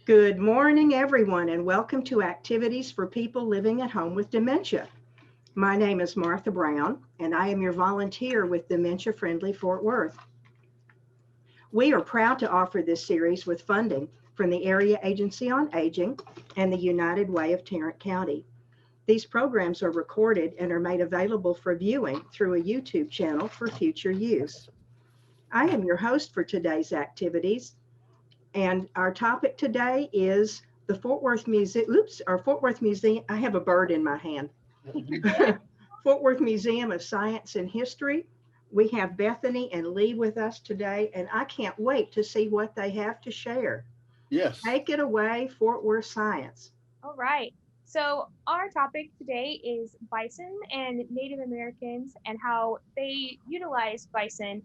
Good morning, everyone, and welcome to Activities for People Living at Home with Dementia. My name is Martha Brown, and I am your volunteer with Dementia Friendly Fort Worth. We are proud to offer this series with funding from the Area Agency on Aging and the United Way of Tarrant County. These programs are recorded and are made available for viewing through a YouTube channel for future use. I am your host for today's activities. And our topic today is the Fort Worth Museum. Fort Worth Museum. I have a bird in my hand. Fort Worth Museum of Science and History. We have Bethany and Lee with us today, and I can't wait to see what they have to share. Yes. Take it away, Fort Worth Science. All right. So our topic today is bison and Native Americans and how they utilize bison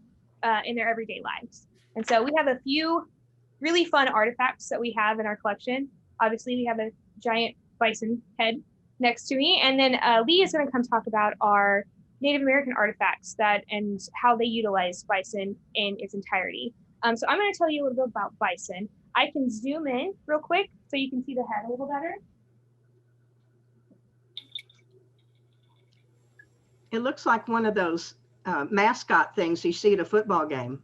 in their everyday lives. And so we have a few really fun artifacts that we have in our collection. Obviously, we have a giant bison head next to me. And then Lee is going to come talk about our Native American artifacts and how they utilize bison in its entirety. So I'm going to tell you a little bit about bison. I can zoom in real quick so you can see the head a little better. It looks like one of those mascot things you see at a football game.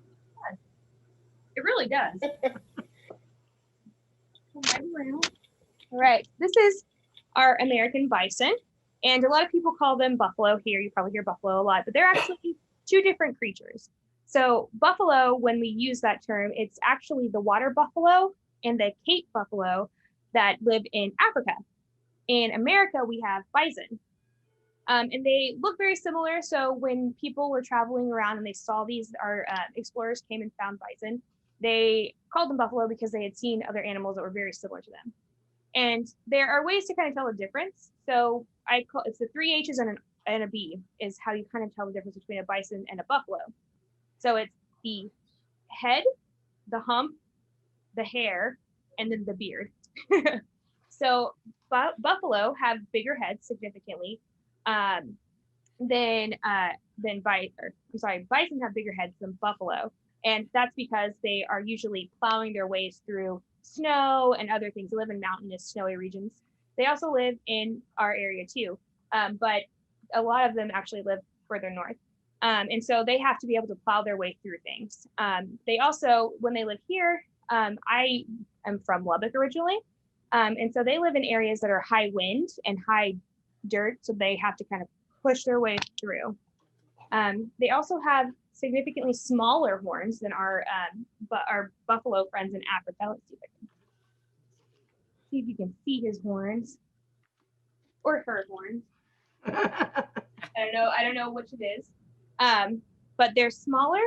It really does. All right, this is our American bison, and a lot of people call them buffalo here. You probably hear buffalo a lot, but they're actually two different creatures. So buffalo, when we use that term, it's actually the water buffalo and the Cape buffalo that live in Africa. In America, we have bison. And they look very similar. So when people were traveling around and they saw these, our explorers came and found bison, they called them buffalo because they had seen other animals that were very similar to them. And there are ways to kind of tell the difference. So it's the 3 H's and a B is how you kind of tell the difference between a bison and a buffalo. So it's the head, the hump, the hair, and then the beard. So buffalo have bigger heads significantly. Bison have bigger heads than buffalo. And that's because they are usually plowing their ways through snow and other things. They live in mountainous, snowy regions. They also live in our area too, but a lot of them actually live further north. And so they have to be able to plow their way through things. They also, when they live here, I am from Lubbock originally. And so they live in areas that are high wind and high dirt, so they have to kind of push their way through. They also have significantly smaller horns than our buffalo friends in Africa. Let's see if you can see his horns or her horns. I don't know which it is, but they're smaller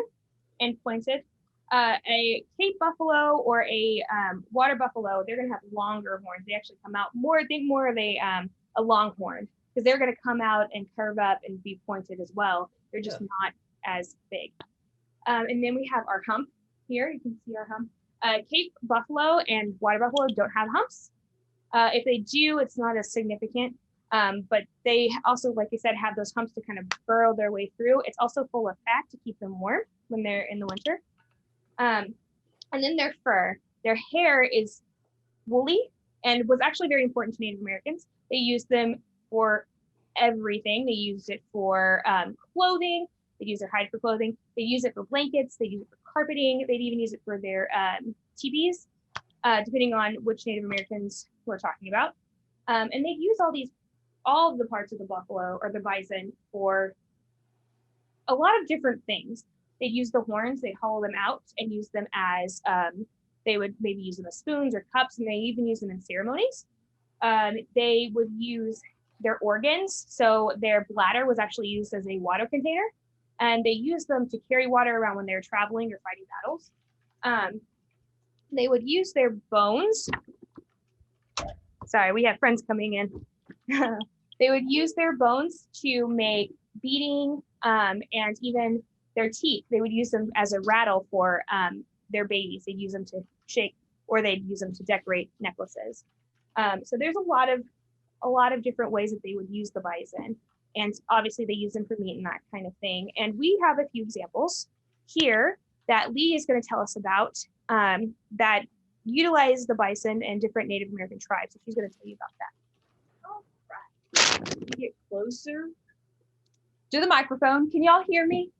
and pointed. A Cape buffalo or a water buffalo, they're going to have longer horns. They actually come out more of a longhorn, because they're going to come out and curve up and be pointed as well. They're just not as big. And then we have our hump here. You can see our hump. Cape buffalo and water buffalo don't have humps. If they do, it's not as significant. But they also, like I said, have those humps to kind of burrow their way through. It's also full of fat to keep them warm when they're in the winter. And then their fur. Their hair is woolly and was actually very important to Native Americans. They used them for everything. They used it for clothing. They use their hide for clothing. They use it for blankets. They use it for carpeting. They'd even use it for their teepees, depending on which Native Americans we're talking about. And they use all of the parts of the buffalo or the bison for a lot of different things. They'd use the horns, they'd hollow them out and use them as, they would maybe use them as spoons or cups, and they even use them in ceremonies. They would use their organs. So their bladder was actually used as a water container, and they used them to carry water around when they were traveling or fighting battles. They would use their bones. Sorry, we have friends coming in. They would use their bones to make beading, and even their teeth. They would use them as a rattle for their babies. They'd use them to shake, or they'd use them to decorate necklaces. So there's a lot of different ways that they would use the bison. And obviously they use them for meat and that kind of thing. And we have a few examples here that Lee is going to tell us about that utilize the bison and different Native American tribes. So she's going to tell you about that. All right. Get closer to the microphone. Can y'all hear me?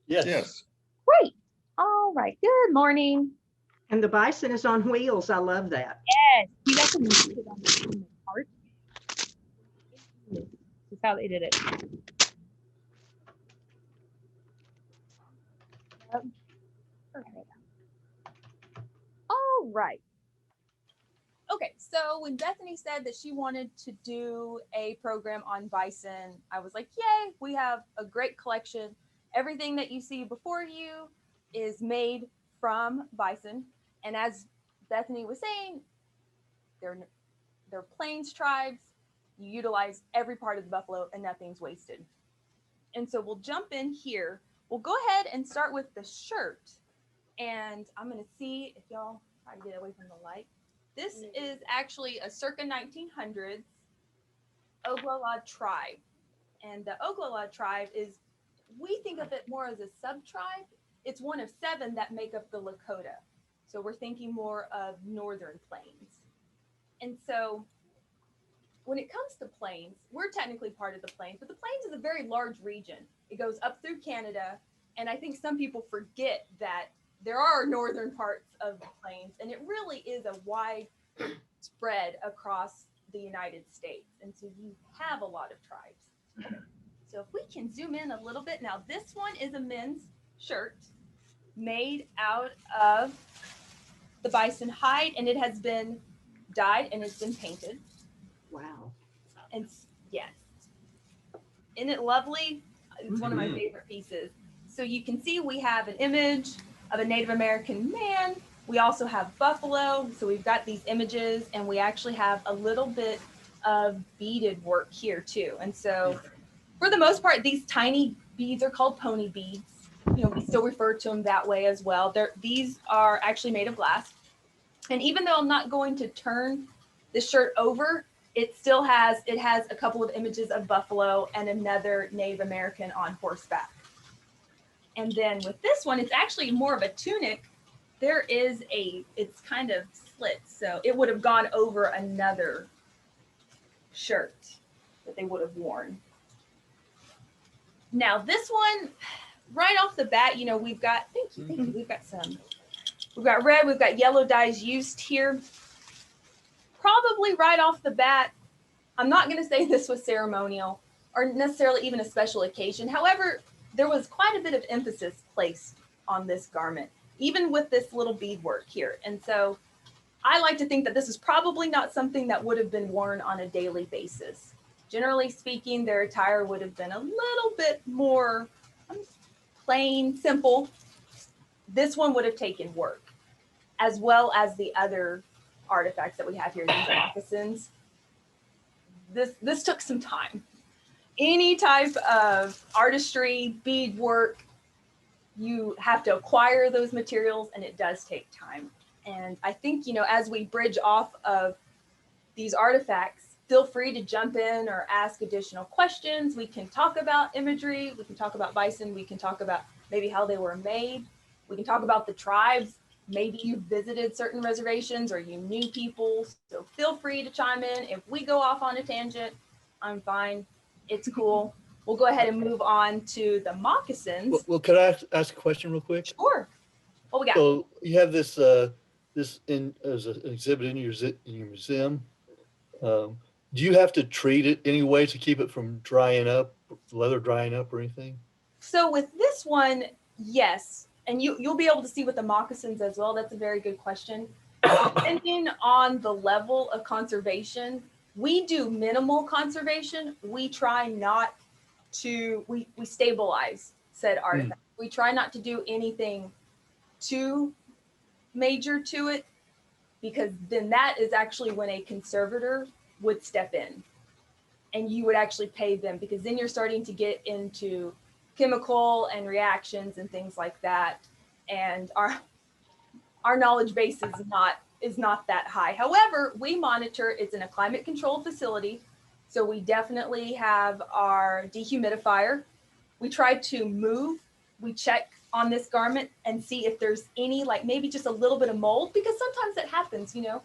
Yes. Yes. Great. All right. Good morning. And the bison is on wheels. I love that. Yes. You guys can use it on the cart. This is how they did it. All right. Okay, so when Bethany said that she wanted to do a program on bison, I was like, yay, we have a great collection. Everything that you see before you is made from bison. And as Bethany was saying, they're plains tribes. You utilize every part of the buffalo and nothing's wasted. And so we'll jump in here. We'll go ahead and start with the shirt. And I'm going to see if y'all try to get away from the light. This is actually a circa 1900s Oglala tribe. And the Oglala tribe is, we think of it more as a sub-tribe. It's one of 7 that make up the Lakota. So we're thinking more of northern plains. And so when it comes to plains, we're technically part of the plains, but the plains is a very large region. It goes up through Canada. And I think some people forget that there are northern parts of the plains, and it really is a wide spread across the United States. And so you have a lot of tribes. So if we can zoom in a little bit. Now, this one is a men's shirt made out of the bison hide, and it has been dyed and it's been painted. Wow. And yes, isn't it lovely? It's one of my favorite pieces. So you can see we have an image of a Native American man. We also have buffalo. So we've got these images, and we actually have a little bit of beaded work here too. And so for the most part, these tiny beads are called pony beads. You know, we still refer to them that way as well. These are actually made of glass. And even though I'm not going to turn the shirt over, it has a couple of images of buffalo and another Native American on horseback. And then with this one, it's actually more of a tunic. It's kind of slit. So it would have gone over another shirt that they would have worn. Now this one, right off the bat, you know, we've got red, we've got yellow dyes used here. Probably right off the bat, I'm not going to say this was ceremonial or necessarily even a special occasion. However, there was quite a bit of emphasis placed on this garment, even with this little beadwork here. And so I like to think that this is probably not something that would have been worn on a daily basis. Generally speaking, their attire would have been a little bit more plain, simple. This one would have taken work, as well as the other artifacts that we have here, these moccasins. This took some time. Any type of artistry, beadwork, you have to acquire those materials, and it does take time. And I think, you know, as we bridge off of these artifacts, feel free to jump in or ask additional questions. We can talk about imagery. We can talk about bison. We can talk about maybe how they were made. We can talk about the tribes. Maybe you visited certain reservations or you knew people. So feel free to chime in. If we go off on a tangent, I'm fine. It's cool. We'll go ahead and move on to the moccasins. Well, could I ask a question real quick? Sure. What we got? So you have this as an exhibit in your museum. Do you have to treat it anyway to keep it from drying up, leather drying up or anything? So with this one, yes. And you'll be able to see with the moccasins as well. That's a very good question. Depending on the level of conservation, we do minimal conservation. We try not to, we stabilize said artifact. We try not to do anything too major to it, because then that is actually when a conservator would step in and you would actually pay them, because then you're starting to get into chemical and reactions and things like that. And our knowledge base is not that high. However, we monitor, it's in a climate controlled facility. So we definitely have our dehumidifier. We try to move, we check on this garment and see if there's any, like maybe just a little bit of mold, because sometimes that happens, you know.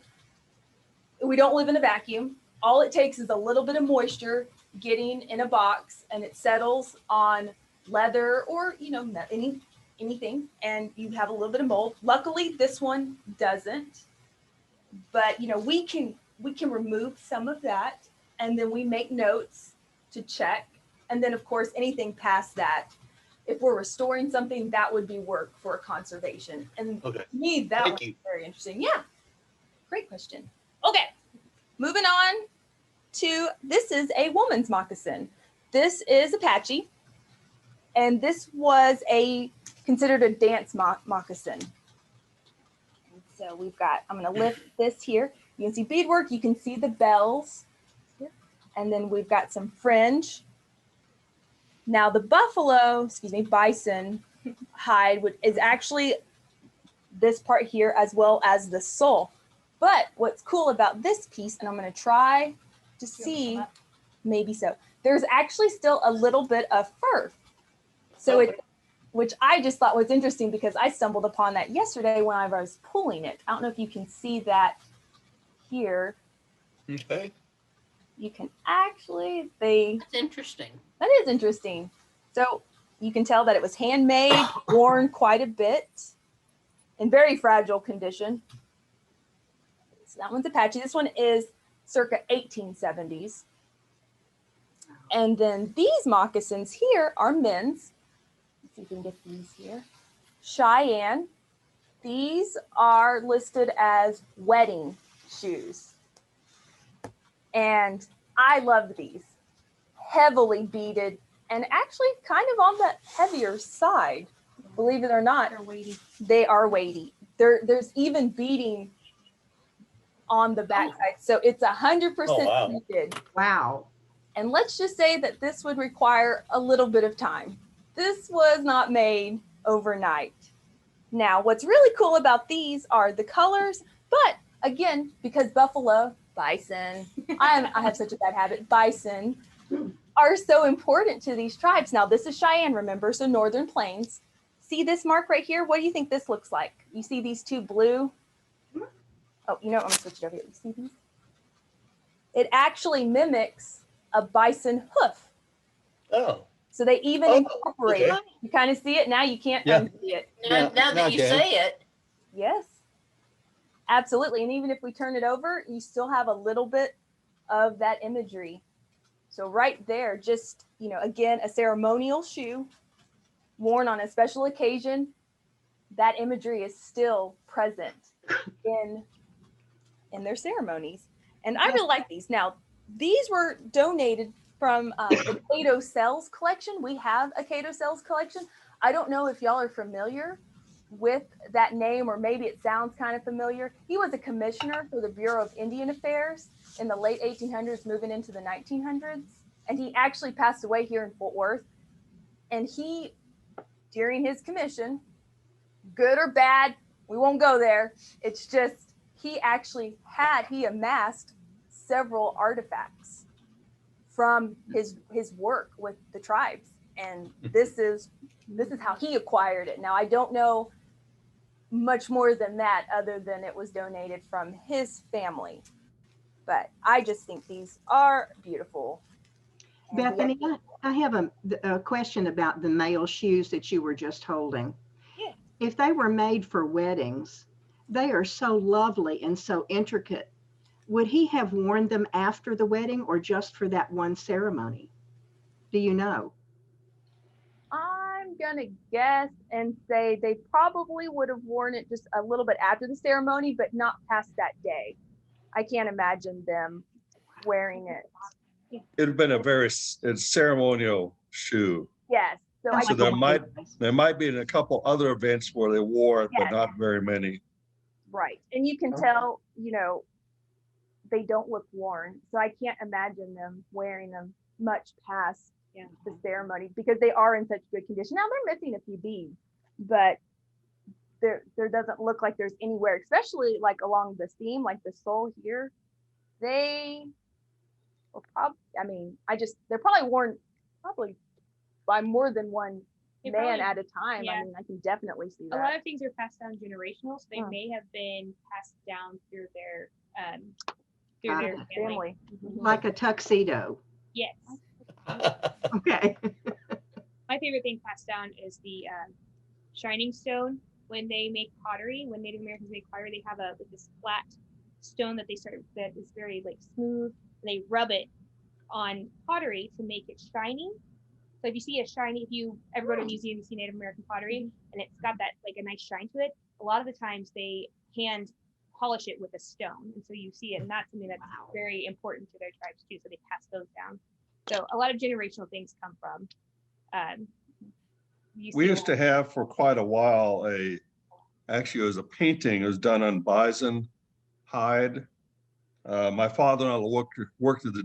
We don't live in a vacuum. All it takes is a little bit of moisture getting in a box and it settles on leather or, you know, anything, and you have a little bit of mold. Luckily, this one doesn't, but you know, we can remove some of that, and then we make notes to check. And then of course, anything past that, if we're restoring something, that would be work for conservation. And Okay. to me, that Thank was you. very interesting. Yeah, great question. Okay, moving on to, this is a woman's moccasin. This is Apache, and this was considered a dance moccasin. And so we've got, I'm going to lift this here. You can see beadwork, you can see the bells here. And then we've got some fringe. Now the bison hide is actually this part here as well as the sole. But what's cool about this piece, and I'm going to try to see, maybe so, there's actually still a little bit of fur. So which I just thought was interesting because I stumbled upon that yesterday when I was pulling it. I don't know if you can see that here. Okay. You can actually, That's interesting. that is interesting. So you can tell that it was handmade, worn quite a bit, in very fragile condition. So that one's Apache. This one is circa 1870s. And then these moccasins here are men's. Let's see if we can get these here. Cheyenne. These are listed as wedding shoes. And I love these. Heavily beaded and actually kind of on the heavier side. Believe it or not, They're weighty. they are weighty. There's even beading on the backside. So it's 100% Oh, wow. beaded. Wow. And let's just say that this would require a little bit of time. This was not made overnight. Now, what's really cool about these are the colors, but again, because bison, I have such a bad habit, bison are so important to these tribes. Now, this is Cheyenne, remember, so Northern Plains. See this mark right here? What do you think this looks like? You see these two blue? Oh, you know what? I'm gonna switch it over here. You see these? It actually mimics a bison hoof. Oh. So they even Oh, incorporate it. okay. You kind of see it now, you can't Yeah. unsee it. Now that you say it, Yes, absolutely. And even if we turn it over, you still have a little bit of that imagery. So right there, just, you know, again, a ceremonial shoe worn on a special occasion, that imagery is still present in their ceremonies. And I really like these. Now, these were donated from the Cato Sells collection. We have a Cato Sells collection. I don't know if y'all are familiar with that name, or maybe it sounds kind of familiar. He was a commissioner for the Bureau of Indian Affairs in the late 1800s, moving into the 1900s. And he actually passed away here in Fort Worth. And he, during his commission, good or bad, we won't go there. It's just, he amassed several artifacts from his work with the tribes. And this is how he acquired it. Now, I don't know much more than that, other than it was donated from his family. But I just think these are beautiful. And Bethany, I have a question about the male shoes that you were just holding. Yeah. If they were made for weddings, they are so lovely and so intricate. Would he have worn them after the wedding or just for that one ceremony? Do you know? I'm gonna guess and say they probably would have worn it just a little bit after the ceremony, but not past that day. I can't imagine them wearing it. It'd have been a very ceremonial shoe. Yes. So Sounds I So like there might be a couple other events where they wore it, Yeah. but not very many. right. And you can tell, you know, they don't look worn. So I can't imagine them wearing them much past the ceremony, because they are in such good condition. Now they're missing a few beads, but there doesn't look like there's anywhere, especially like along the seam, like the sole here. They will probably, they're probably worn by more than one They man probably- at a time. yeah. I mean, I can definitely see a that. lot of things are passed down generational, so they Hmm. may have been passed down through their Got family. Family. Like a tuxedo. Yes. Okay. My favorite thing passed down is the shining stone. When they make pottery, when Native Americans make pottery, they have this flat stone that that is very like smooth. And they rub it on pottery to make it shiny. So if you ever go to a museum, you see Native American pottery, and it's got that like a nice shine to it. A lot of the times they hand polish it with a stone, and so you see it, and that's something that's very important to their tribes too. So they pass those down. So a lot of generational things come from. We used to have for quite a while actually it was a painting. It was done on bison hide. My father-in-law worked at the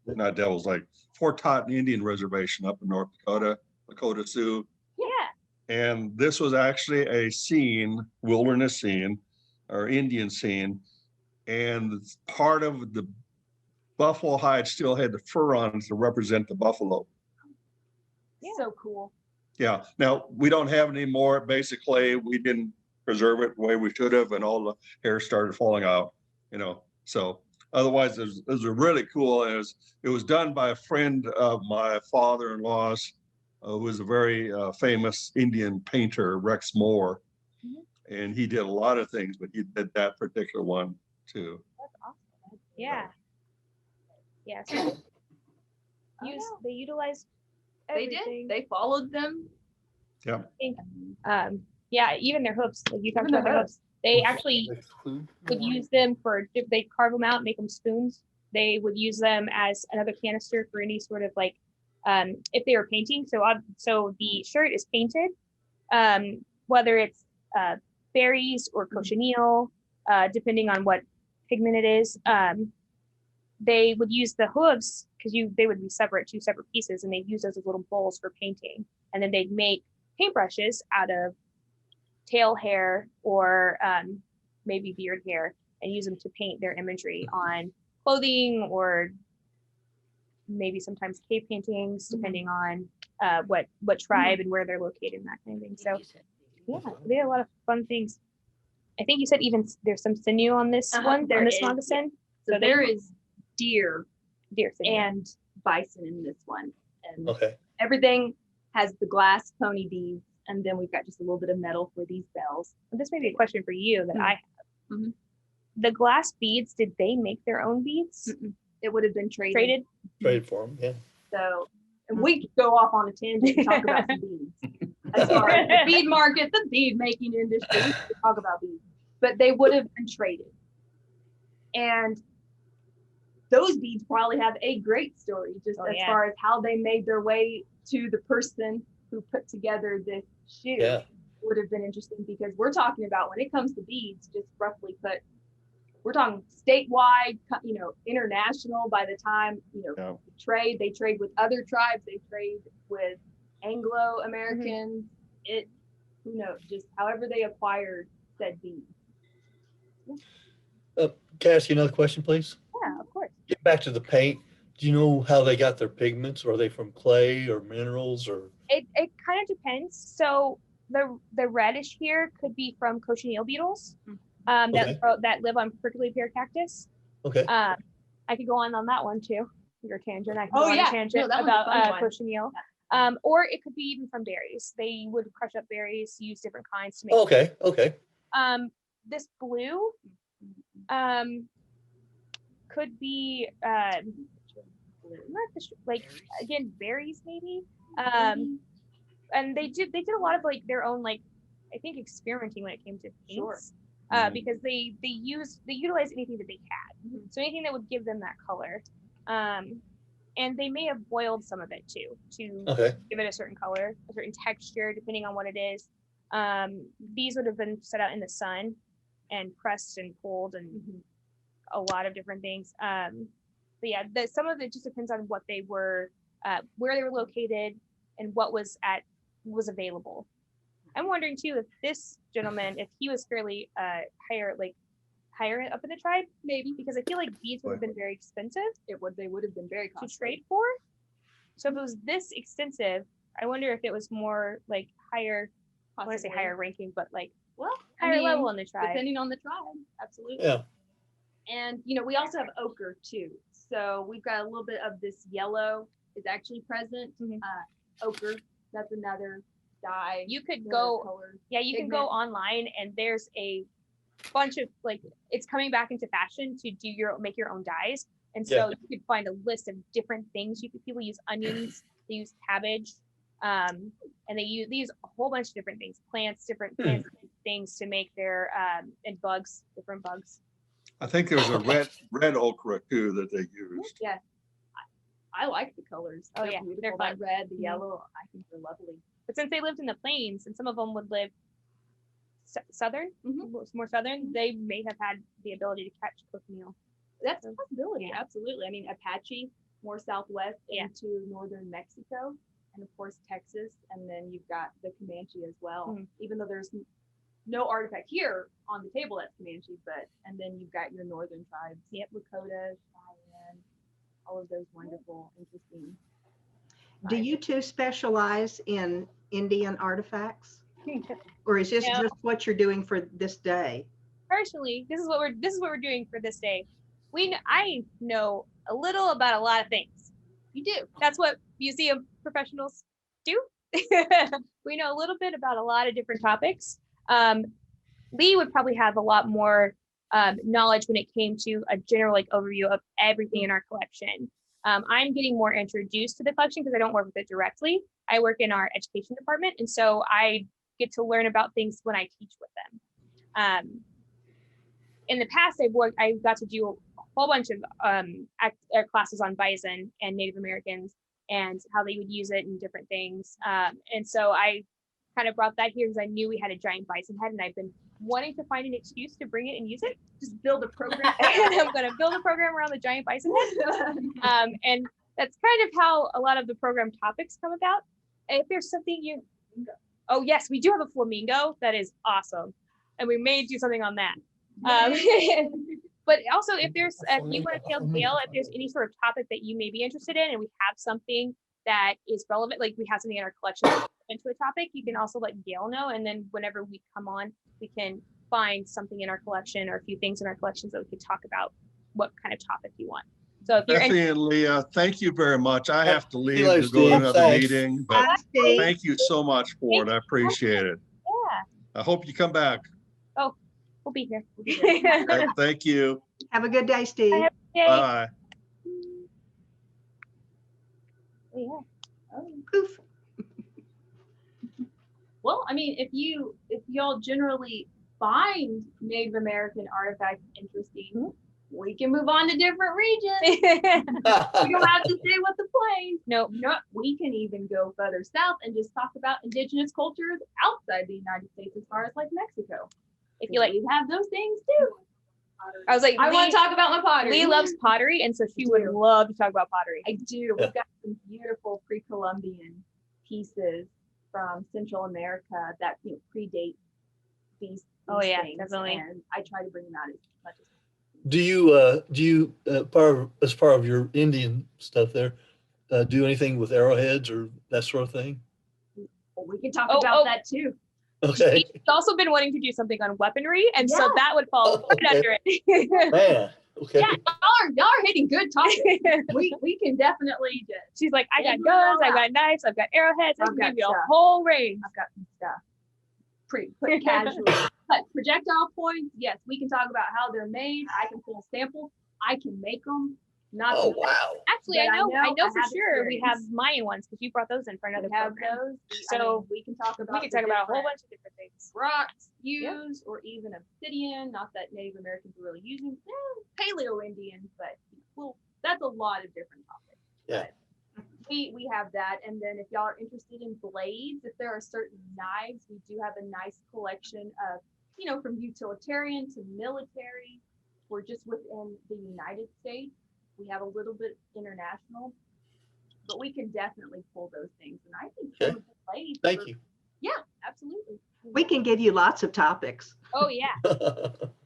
not Devil's Lake, Fort Totten Indian Reservation up in North Dakota, Lakota Sioux. Yeah. And this was actually a scene, wilderness scene or Indian scene. And part of the buffalo hide still had the fur on it to represent the buffalo. Yeah. So cool. Yeah. Now we don't have any more. Basically, we didn't preserve it the way we should have, and all the hair started falling out, So otherwise, it was really cool. And it was done by a friend of my father-in-law's, who was a very famous Indian painter, Rex Moore. Mm-hmm. And he did a lot of things, but he did that particular one too. That's awesome. Yeah. Yeah. So they utilized They everything. did. They followed them. Yeah. Yeah, even their hooves, like you talked Even about their their hooves. They actually would use them they carve them out, make them spoons. They would use them as another canister for any sort of like, if they were painting. So the shirt is painted, whether it's berries or cochineal, depending on what pigment it is. They would use the hooves because they would be two separate pieces, and they'd use those as little bowls for painting. And then they'd make paintbrushes out of tail hair or maybe beard hair and use them to paint their imagery on clothing or maybe sometimes cave paintings, depending on what tribe and where they're located and that kind of thing. So yeah, they had a lot of fun things. I think you said even there's some sinew on this one, There on this is, moccasin. So there is deer sinew. and bison in this one. And Okay. everything has the glass pony beads, and then we've got just a little bit of metal for these bells. And this may be a question for you that I have. Mhm. The glass beads, did they make their own beads? It would have been traded. Trade for them. Yeah. So, and we could go off on a tangent and talk about some beads. As far as the bead market, the bead making industry, we could talk about beads. But they would have been traded. And those beads probably have a great story, just as far as how they made their way to the person who put together this shoe. Yeah. Would have been interesting, because we're talking about, when it comes to beads, just roughly put, we're talking statewide, international. By the time, they trade with other tribes, they trade with Anglo-Americans. Who knows, just however they acquired said beads. Can I ask you another question, please? Yeah, of course. Get back to the paint. Do you know how they got their pigments? Are they from clay or minerals or? It kind of depends. So the reddish here could be from cochineal beetles that live on prickly pear cactus. Okay. I could go on that one too. Your tangent. I can Oh, go on yeah. a tangent No, that was a about fun one. cochineal. Or it could be even from berries. They would crush up berries, use different kinds to make. Okay. This blue could be again, berries maybe. And they did a lot of their own I think experimenting when it came to paints. Because they utilized anything that they had. So anything that would give them that color. And they may have boiled some of it too to give it a certain color, a certain texture, depending on what it is. These would have been set out in the sun and pressed and pulled and a lot of different things. But yeah, some of it just depends on what they were, where they were located, and what was available. I'm wondering too if this gentleman, if he was fairly higher up in the tribe, maybe, because I feel like beads would have been very expensive. They would have been very to costly. trade for. So if it was this extensive, I wonder if it was more like higher, I want to say Possibly. higher ranking, but like Well, higher level in the tribe. depending on the tribe, absolutely. Yeah. And we also have ochre too. So we've got a little bit of this yellow is actually present. Mhm. Ochre, that's another dye. You could another go, color. yeah, you can go pigment. online and there's a bunch of like, it's coming back into fashion to make your own dyes. And so you could find a list of different things. People use onions, they use cabbage, and they use a whole bunch of different things, different plants, things to make their, and bugs, different bugs. I think there's a red okra too that they used. Yeah. I like the colors. Oh, They're yeah, beautiful. they're That fun. red, the yellow, I think they're lovely. But since they lived in the plains and some of them would live southern, more southern, they may have had the ability to catch cochineal. That's a possibility. Yeah. Absolutely. I mean, Apache, more southwest Yeah. into northern Mexico, and of course Texas, and then you've got the Comanche as well. Even though there's no artifact here on the table that's Comanche, and then you've got your northern tribes. Yep. Lakota, Cheyenne, all of those wonderful, interesting. Do you two specialize in Indian artifacts? Or is this just what you're doing for this day? Personally, this is what we're doing for this day. I know a little about a lot of things. You do. That's what museum professionals do. We know a little bit about a lot of different topics. Lee would probably have a lot more knowledge when it came to a general overview of everything in our collection. I'm getting more introduced to the collection because I don't work with it directly. I work in our education department, and so I get to learn about things when I teach with them. In the past, I got to do a whole bunch of classes on bison and Native Americans and how they would use it and different things. And so I kind of brought that here because I knew we had a giant bison head, and I've been wanting to find an excuse to bring it and use it. Just build a program. I'm going to build a program around the giant bison head. And that's kind of how a lot of the program topics come about. If there's something oh yes, we do have a flamingo. That is awesome. And we may do something on that. But also if you want to tell Gail, if there's any sort of topic that you may be interested in and we have something that is relevant, like we have something in our collection into a topic, you can also let Gail know. And then whenever we come on, we can find something in our collection or a few things in our collections that we could talk about what kind of topic you want. So if you're Bethany and Leah, thank you very much. I have to leave Eli, to go to Steve, another thanks. meeting, but Steve. thank you so much for it. I appreciate it. Yeah, I hope you come back. we'll be here. All right, thank you. Have a good day, Steve. Yay. Bye. Yeah. Poof. Well, I mean, if y'all generally find Native American artifacts interesting, we can move on to different regions. We don't have to stay with the plains. Nope. No, we can even go further south and just talk about indigenous cultures outside the United States, as far as like Mexico. If you like, We have those things too. I was like, I want to talk about my pottery. Lee loves pottery, and so she I would do. love to talk about pottery. I do. We've got some beautiful pre-Columbian pieces from Central America that predate these Oh, yeah, things, definitely. And I try to bring them out as much as Do you as part of your Indian stuff there, do anything with arrowheads or that sort of thing? well, we can talk Oh, about oh. that too. Okay, She's also been wanting to do something on weaponry, and so Yeah. that would fall right Okay. under it. man. Okay. Yeah, y'all are hitting good topics. we can definitely do. She's like, I got Figure it guns, all I've got knives, I've got arrowheads, I I've can got give you a stuff. whole range. I've got some stuff. Put casual. But projectile points, yes, we can talk about how they're made. I can pull samples. I can make them. Not Oh the best. wow. Actually, But I know I for have sure we have experience. Mayan ones because you brought those in for another We have program. those. So we can talk about. We can the talk about a whole different bunch of different things. rocks used, or even obsidian. Not that Native Americans were really using Paleo Indians, but well, that's a lot of different topics. Yeah. But we have that, and then if y'all are interested in blades, if there are certain knives, we do have a nice collection of, from utilitarian to military. We're just within the United States. We have a little bit international, but we can definitely pull those things. And I think some Okay. of the blades Thank are- you. Yeah, absolutely. We can give you lots of topics. Oh yeah,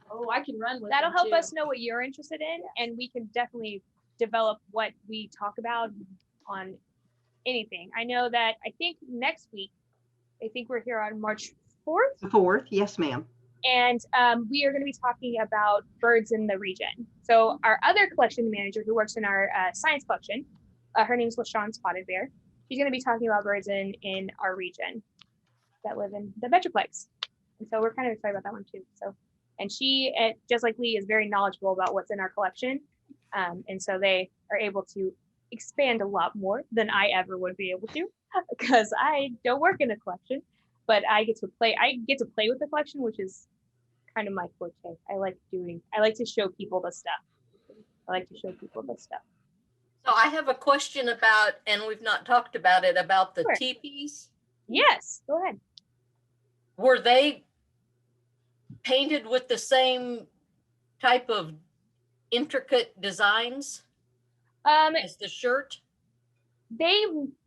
Oh, I can run with that'll them help too. us know what you're interested in, and we can definitely develop what we talk about on anything. I know that I think next week, I think we're here on March 4th. The 4th, yes, ma'am. And we are going to be talking about birds in the region. So our other collection manager who works in our science collection, her name's LaShawn Spotted Bear. She's going to be talking about birds in our region that live in the Metroplex. And so we're kind of excited about that one too. So, and she, just like Lee, is very knowledgeable about what's in our collection. And so they are able to expand a lot more than I ever would be able to, because I don't work in a collection, but I get to play with the collection, which is kind of my forte. I like to show people the stuff. So I have a question about, and we've not talked about it, about the Sure. teepees. Yes, go ahead. Were they painted with the same type of intricate designs as the shirt?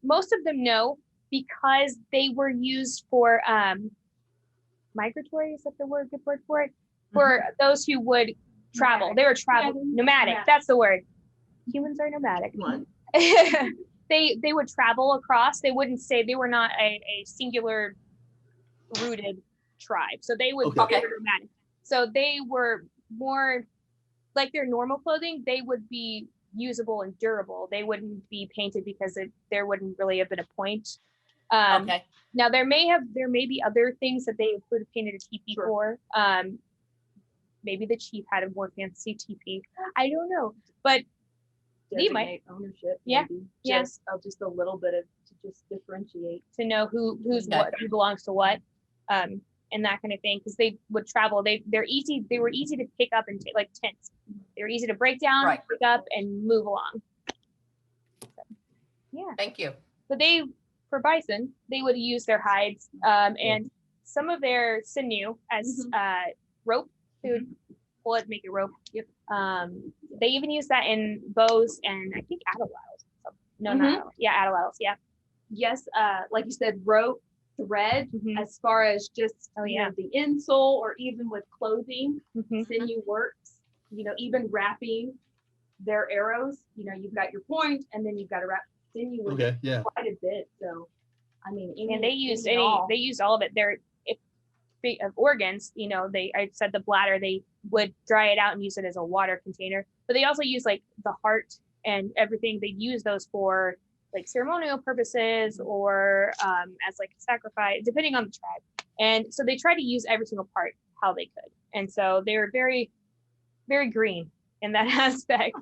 Most of them no, because they were used for migratory, is that the good word for it? For those who would travel. Nomadic. They were travel nomadic. That's the word. Humans are nomadic. What? They would travel across. They wouldn't say, they were not a singular rooted tribe. So they would Okay. they were nomadic. So they were more like their normal clothing. They would be usable and durable. They wouldn't be painted because there wouldn't really have been a point. Okay. Now there may be other things that they would have painted a teepee for. Maybe the chief had a more fancy teepee. I don't know, but Lee might. Designate ownership. Yeah. Maybe. Yeah. Just a little bit of to just differentiate. To know who's Okay. what, who belongs to what, and that kind of thing, because they would travel. They were easy to pick up and take, like tents. They were easy to break down, Right. pick up, and move along. So, yeah, Thank you. but for bison, they would use their hides and some of their sinew as rope. They would pull it, make it rope. Yep. They even use that in bows and I think atlatls. No, not atlatls. Yeah, atlatls. Yeah. Yes, like you said, rope, thread, Mhm. as far as just Oh, you yeah. know, the insole or even with clothing, Mhm. sinew works. You know, even wrapping their arrows. You know, you've got your point, and then you've got to wrap sinew with Okay, yeah. quite a bit. So, I mean, And they used any and all. they used all of it. Of organs, I said the bladder, they would dry it out and use it as a water container, but they also use like the heart and everything. They use those for like ceremonial purposes or as like a sacrifice, depending on the tribe. And so they try to use every single part how they could. And so they were very, very green in that aspect.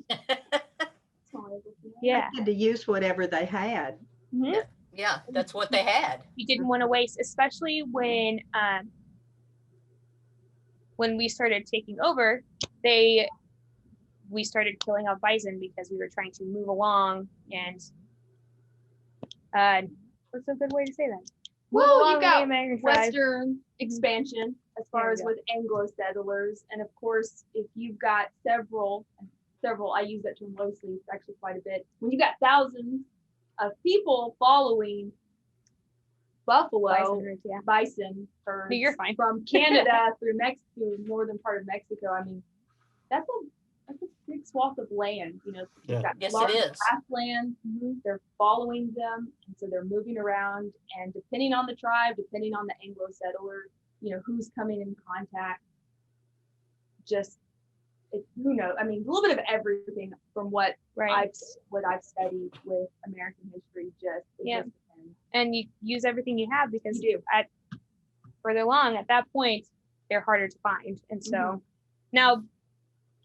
Yeah. They had to use whatever they had. Mhm. Yeah, that's what they had. We didn't want to waste, especially when we started taking over, we started killing off bison because we were trying to move along and what's a good way to say that? Well, you got American tribe. Western expansion as There far we as go. with Anglo settlers, and of course, if you've got several, I use that term loosely, it's actually quite a bit. When you got thousands of people following buffalo, Bison herds, yeah. bison herds No, you're fine. from Canada through Mexico, northern part of Mexico. I mean, that's a big swath of land. You know, Yeah. you've got Yes, it large is. grassland. They're following them, and so they're moving around. And depending on the tribe, depending on the Anglo settler, you know, who's coming in contact, who knows? I mean, a little bit of everything from what Right. I've studied with American history. It Yeah. just depends. And you use everything you have because You do. at further along at that point, they're harder to find. And so now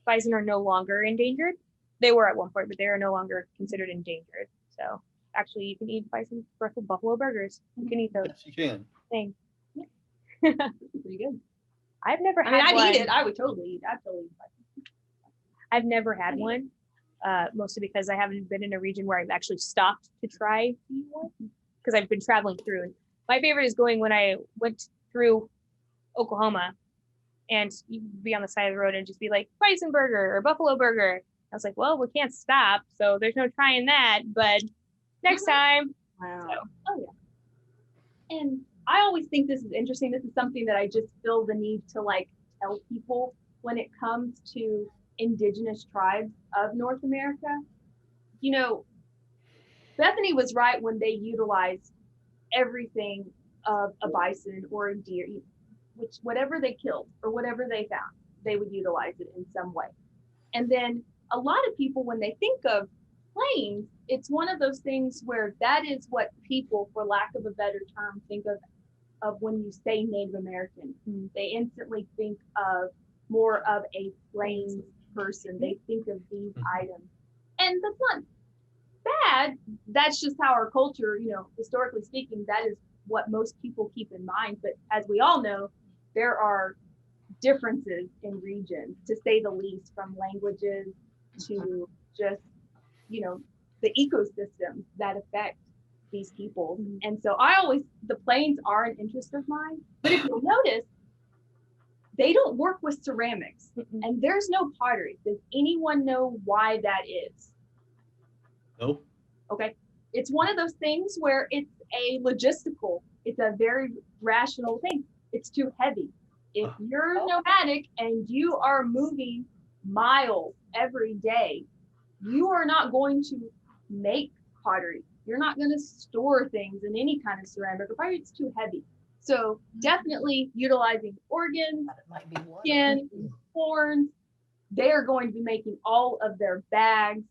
bison are no longer endangered. They were at one point, but they are no longer considered endangered. So actually you can eat bison buffalo burgers. You can eat those Yes, you can. things. Pretty good. I've never I had mean, I'd one. eat it. I would totally eat. I'd totally eat bison. I've never had one, mostly because I haven't been in a region where I've actually stopped to try to eat one because I've been traveling through. My favorite is going when I went through Oklahoma and you'd be on the side of the road and just be like bison burger or buffalo burger. I was like, well, we can't stop, so there's no trying that, but next time. Wow. So, Oh yeah. And I always think this is interesting. This is something that I just feel the need to like tell people when it comes to indigenous tribes of North America. You know, Bethany was right when they utilized everything of a bison or a deer, which whatever they killed or whatever they found, they would utilize it in some way. And then a lot of people, when they think of plains, it's one of those things where that is what people, for lack of a better term, think of when you say Native American. They instantly think of more of a plains person. They think of these items. And that's not bad. That's just how our culture, historically speaking, that is what most people keep in mind. But as we all know, there are differences in regions, to say the least, from languages to just, the ecosystems that affect these people. And so the plains are an interest of mine. But if you'll notice, they don't work with ceramics, and there's no pottery. Does anyone know why that is? Nope. Okay. It's one of those things where it's a very rational thing. It's too heavy. If you're nomadic and you are moving miles every day, you are not going to make pottery. You're not going to store things in any kind of ceramic, or probably it's too heavy. So definitely utilizing organs, skin, horns. They are going to be making all of their bags,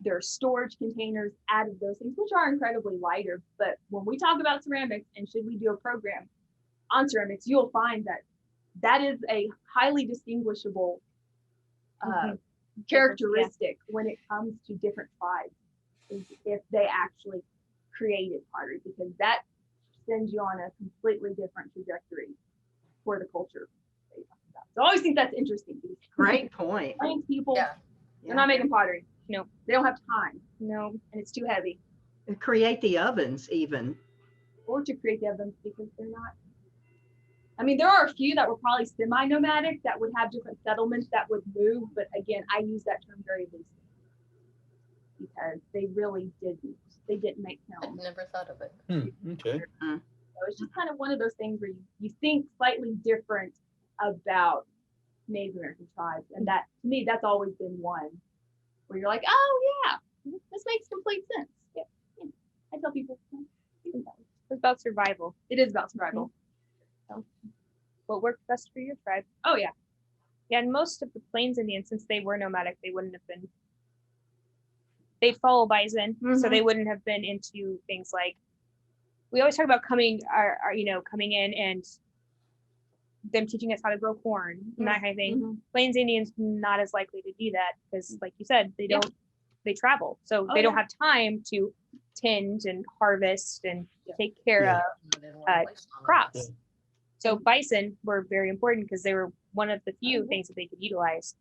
their storage containers out of those things, which are incredibly lighter. But when we talk about ceramics, and should we do a program on ceramics, you'll find that is a highly distinguishable characteristic when it comes to different tribes, if they actually created pottery, because that sends you on a completely different trajectory for the culture that you're talking about. So I always think that's interesting. Great point. Plains people, Yeah. they're not making pottery. No. They don't have time, No. and it's too heavy. Create the ovens even. Or to create the ovens, because they're not. I mean, there are a few that were probably semi-nomadic that would have different settlements that would move, but again, I use that term very loosely because they really didn't. They didn't make I've films. never thought of it. Okay. So it's just kind of one of those things where you think slightly different about Native American tribes, and that, to me, that's always been one where you're like, oh yeah, this makes complete sense. Yeah. I tell people It's about survival. it is about survival. So, what worked best for your tribe? Oh yeah. Yeah, and most of the Plains Indians, since they were nomadic, they wouldn't have been. They'd follow bison, so they wouldn't have been into things like. We always talk about coming in and them teaching us how to grow corn and that kind of thing. Plains Indians not as likely to do that because, like you said, they don't. They travel, so they don't have time to tend and harvest and take care of crops. Yeah. So bison were very important because they were one of the few things that they could utilize.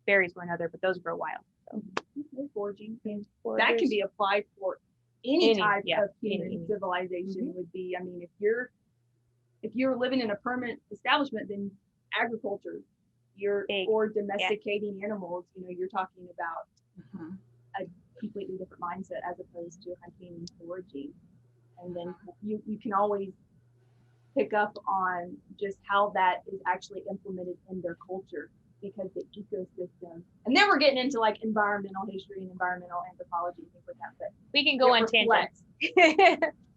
Berries were another, but those grow wild. So Foraging. That can be applied for any type of human any. civilization. Would be, I mean, if you're living in a permanent establishment, then agriculture, or domesticating animals, you're talking about a completely different mindset as opposed to hunting and foraging. And then you can always pick up on just how that is actually implemented in their culture, because the ecosystem, and then we're getting into like environmental history and environmental anthropology and things like that. But we can go on tangents.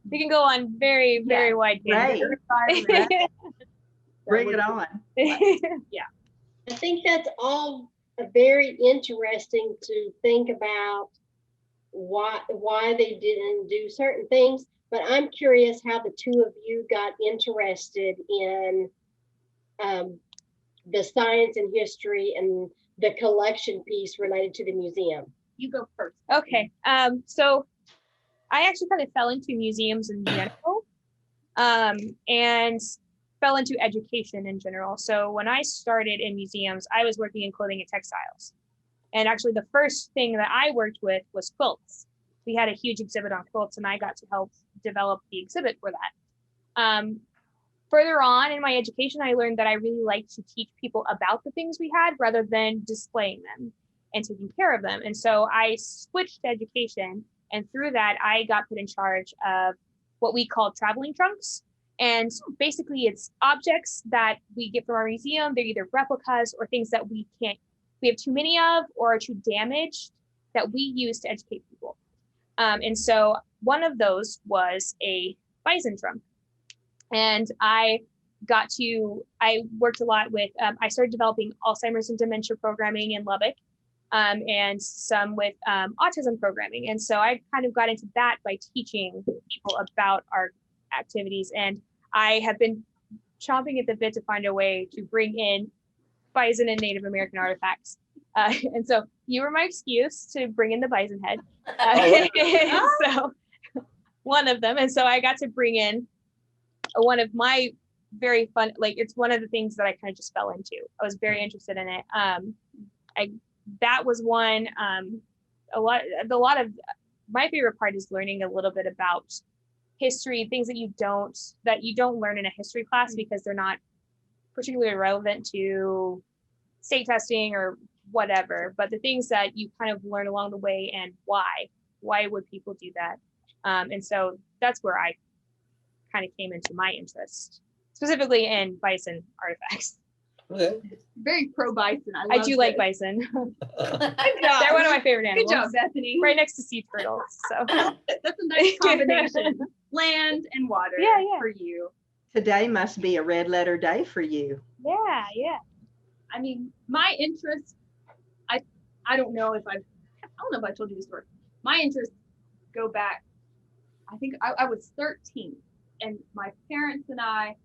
We can go on very, very wide tangents. Bring it on. I think that's all very interesting to think about why they didn't do certain things. But I'm curious how the two of you got interested in the science and history and the collection piece related to the museum. You go first. Okay. So I actually kind of fell into museums in general, and fell into education in general. So when I started in museums, I was working in clothing and textiles. And actually the first thing that I worked with was quilts. We had a huge exhibit on quilts, and I got to help develop the exhibit for that. Further on in my education, I learned that I really like to teach people about the things we had rather than displaying them and taking care of them. And so I switched to education, and through that, I got put in charge of what we call traveling trunks. And basically it's objects that we get from our museum. They're either replicas or things that we have too many of or are too damaged that we use to educate people. And so one of those was a Bison Drum. And I worked a lot with, I started developing Alzheimer's and dementia programming in Lubbock, and some with autism programming. And so I kind of got into that by teaching people about our activities. And I have been chomping at the bit to find a way to bring in bison and Native American artifacts. And so you were my excuse to bring in the bison head. So one of them. And so I got to bring in one of my very fun, like it's one of the things that I kind of just fell into. I was very interested in it. That was one, a lot of my favorite part is learning a little bit about history, things that you don't learn in a history class because they're not particularly relevant to state testing or whatever, but the things that you kind of learn along the way and why would people do that? And so that's where I kind of came into my interest, specifically in bison artifacts. Okay. Very pro bison. I do like bison. They're one of my favorite animals. Good job, Bethany. Right next to sea turtles. So That's a nice combination. Land and water for you. Today must be a red letter day for you. yeah. I mean, my interest, I don't know if I told you this story. My interests go back, I think I was 13 and my parents and I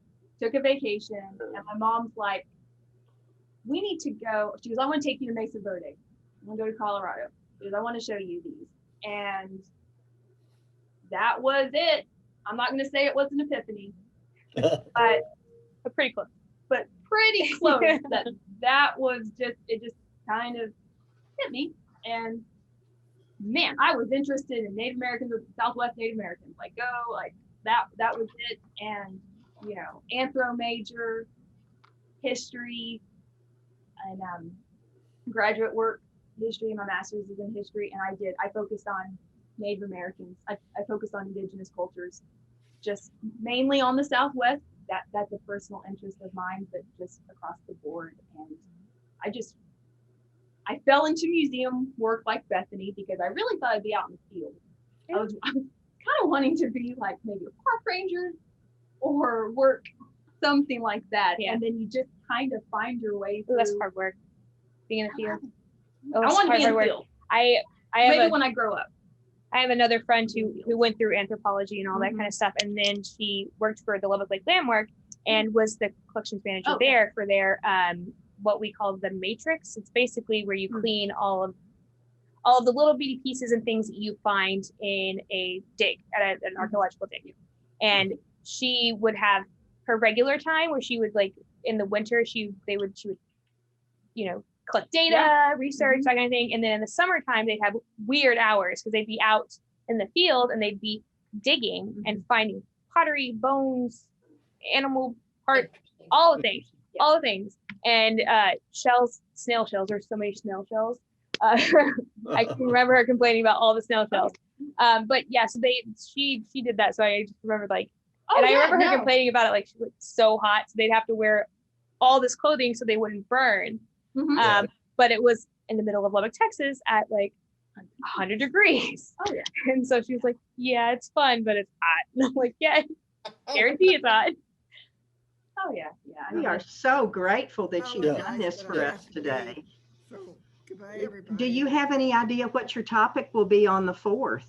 took a vacation and my mom's like, we need to go. She goes, I want to take you to Mesa Verde. I want to go to Colorado. She goes, I want to show you these. And that was it. I'm not going to say it was an epiphany, but Pretty close. pretty close. that was just, it just kind of hit me. And man, I was interested in Native Americans, Southwest Native Americans, like that was it. And, anthro major, history, and graduate work, history, and my master's is in history. And I focused on Native Americans. I focused on indigenous cultures, just mainly on the Southwest. That's a personal interest of mine, but just across the board. And I fell into museum work like Bethany because I really thought I'd be out in the field. I was kind of wanting to be like maybe a park ranger or work something like that. Yeah. And then you just kind of find your way through. That's hard work. Being in the field. I want to be in the field. I Maybe when I grow up. I have another friend who went through anthropology and all that kind of stuff, and then she worked for the Lubbock Lake Landmark and was the collections manager there for their what we call the matrix. It's basically where you clean all of the little bitty pieces and things that you find in a dig at an archaeological dig. And she would have her regular time where she would, like, in the winter she would collect data, research, that kind of thing. And then in the summertime, they'd have weird hours because they'd be out in the field and they'd be digging and finding pottery, bones, animal parts, all the things. And shells, snail shells. There's so many snail shells. I can remember her complaining about all the snail shells. But yeah, so she did that. So I just remember I remember her complaining about it, like she was so hot, so they'd have to wear all this clothing so they wouldn't burn. But it was in the middle of Lubbock, Texas at like 100 degrees. Oh yeah. And so she was like, yeah, it's fun, but it's hot. And I'm like, yeah, guarantee it's hot. Oh yeah. We are so grateful that you've Yeah. done this for us today. So, goodbye, everybody. Do you have any idea what your topic will be on the 4th?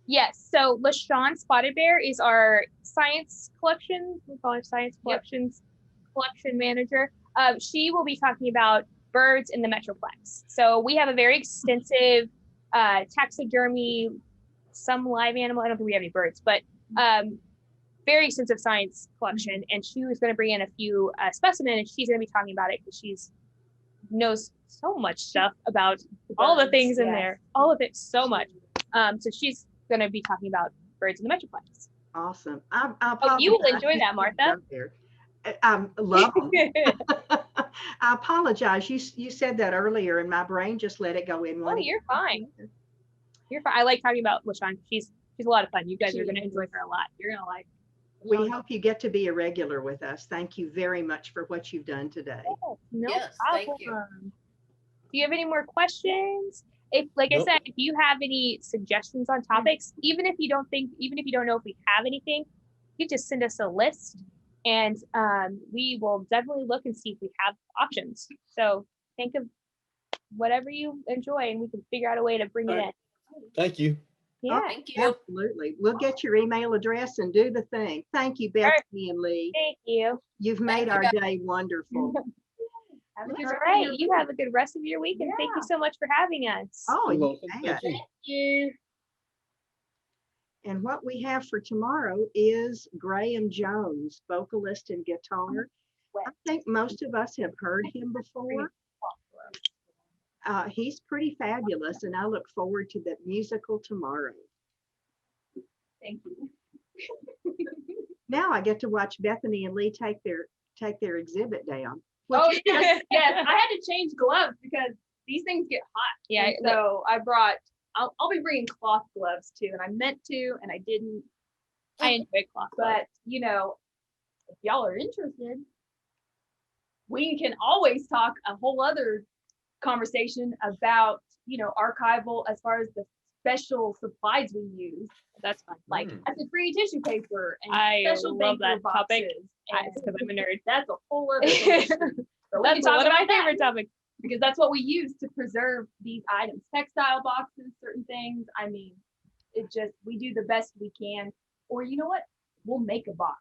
Yes. So LaShawn Spotted Bear is our science collection. We call her science collections collection manager. She will be talking about birds in the Metroplex. So we have a very extensive taxidermy, some live animal. I don't think we have any birds, but very extensive science collection. And she was going to bring in a few specimens, and she's going to be talking about it because she's knows so much stuff about all the things in there, all of it, so much. So she's going to be talking about birds in the Metroplex. Awesome. You will enjoy that, Martha. I love them. I apologize. You said that earlier and my brain just let it go in one. Oh, you're fine. You're fine. I like talking about LaShawn. She's a lot of fun. You guys are going to enjoy her a lot. You're going to like. We hope you get to be a regular with us. Thank you very much for what you've done today. No Yes, problem. thank you. Do you have any more questions? if, like I Nope. said, if you have any suggestions on topics, even if you don't know if we have anything, you just send us a list, and we will definitely look and see if we have options. So think of whatever you enjoy, and we can figure out a way to bring it in. Thank you. Yeah. Thank you. Absolutely. We'll get your email address and do the thing. Thank you, Bethany and Lee. Thank you. You've made Thank you, our guys. day wonderful. Have a good All rest of right. your You week. have a good rest of your week, and thank you so much for having us. Oh, You're you welcome. bet. Thank you. You. And what we have for tomorrow is Graham Jones, vocalist and guitar. I think most of us have heard him before. He's pretty fabulous, and I look forward to the musical tomorrow. Thank you. Now I get to watch Bethany and Lee take their exhibit down. which Oh is- yes, yes. I had to change gloves because these things get hot. Yeah, And so I brought. I'll be bringing cloth gloves too, and I meant to, and I didn't. I enjoy cloth. But you know, if y'all are interested, we can always talk a whole other conversation about archival as far as the special supplies we use. That's fun. Like Mm. acid free tissue paper and I special love banker that topic. boxes. Because I'm a nerd. That's a whole other thing. So we That's can talk one of my about that, favorite topics. because that's what we use to preserve these items. Textile boxes, certain things. I mean, we do the best we can. Or you know what? We'll make a box.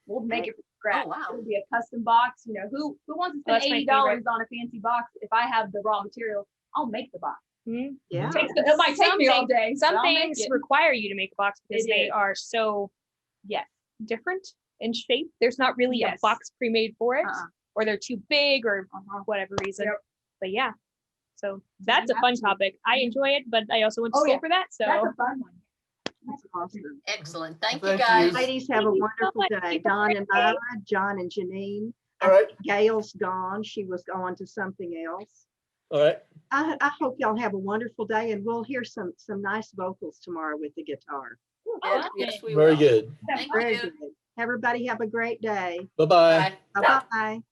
We'll make it from scratch. Oh, wow. It'll be a custom box. Who wants to spend That's my $80 on a fancy box? If I have the raw material, I'll make the box. Mhm. Yeah. It might take me all day. Some but I'll make things it. require you to make a box because It they is. are so Yes. different in shape. There's not really a Yes. box pre-made for it, Uh-uh. or they're too big, or whatever reason. Yep. But yeah, so that's a have fun to. topic. I enjoy it, but I also went to Oh, school yeah. for that. So That's a fun one. That's awesome. Excellent. Thank Thank you, you. guys. Ladies, have a Thank you so wonderful much. day. Keep Don up and your day. Myra, John and Janine. All right. Gail's gone. She was on to something else. All right. I hope y'all have a wonderful day, and we'll hear some nice vocals tomorrow with the guitar. Yes, we Very will. good. Thank Very you. good. Everybody have a great day. Bye-bye. Bye. Bye-bye.